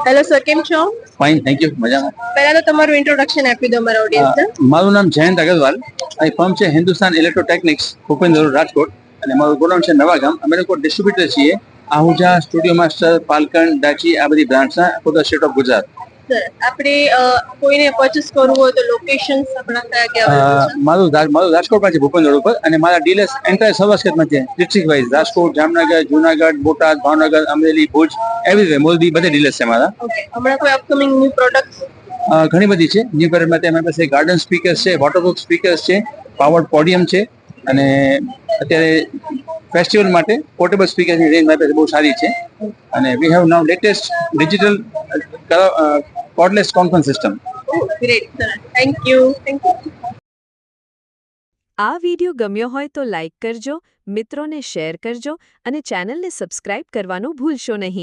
Hello sir, કેમ છો? Fine, thank you. મજામાં. પહેલા તો તમારું ઇન્ટ્રોડક્શન આપી દો અમારા ઓડિયન્સને. મારું નામ જયંત અગરવાલ. આ ફર્મ છે હિન્દુસ્તાન ઇલેક્ટ્રોટેકનિક્સ, ભૂપેન્દ્ર રોડ, રાજકોટ. અને મારું ગોડાઉન છે નવાગામ. અમે લોકો ડિસ્ટ્રીબ્યુટર છીએ આહુજા, સ્ટુડિયો માસ્ટર, પાલકન, ડાચી, આ બધી બ્રાન્ચના for the state of Gujarat. Sir, આપણે કોઈને પરચેસ કરવું હોય તો લોકેશન્સ આપણા કયા કયા છે? મારું રાજકોટમાં છે, ભૂપેન્દ્ર રોડ ઉપર. અને મારા ડીલર્સ એન્ટાયર સૌરાષ્ટ્રમાં છે, ડિસ્ટ્રિક્ટ વાઇઝ. રાજકોટ, જામનગર, જુનાગઢ, બોટાદ, ભાવનગર, અમરેલી, ભુજ, એવરીવે, મોરબી, બધે ડીલર્સ છે મારા. ઓકે, હમણાં કોઈ અપકમિંગ ન્યૂ પ્રોડક્ટ્સ? ઘણી બધી છે. ન્યૂ પેરેન્ટમાં અમારી પાસે ગાર્ડન સ્પીકર્સ છે, વોટરપ્રૂફ સ્પીકર્સ છે, પાવર્ડ પોડિયમ છે. અને અત્યારે ફેસ્ટિવલ માટે પોર્ટેબલ સ્પીકરની રેન્જ મારી પાસે બહુ સારી છે. અને we have now latest digital cordless conference system. Great sir, thank you. આ વિડિયો ગમ્યો હોય તો લાઇક કરજો, મિત્રોને શેર કરજો અને ચેનલને સબસ્ક્રાઇબ કરવાનું ભૂલશો નહીં.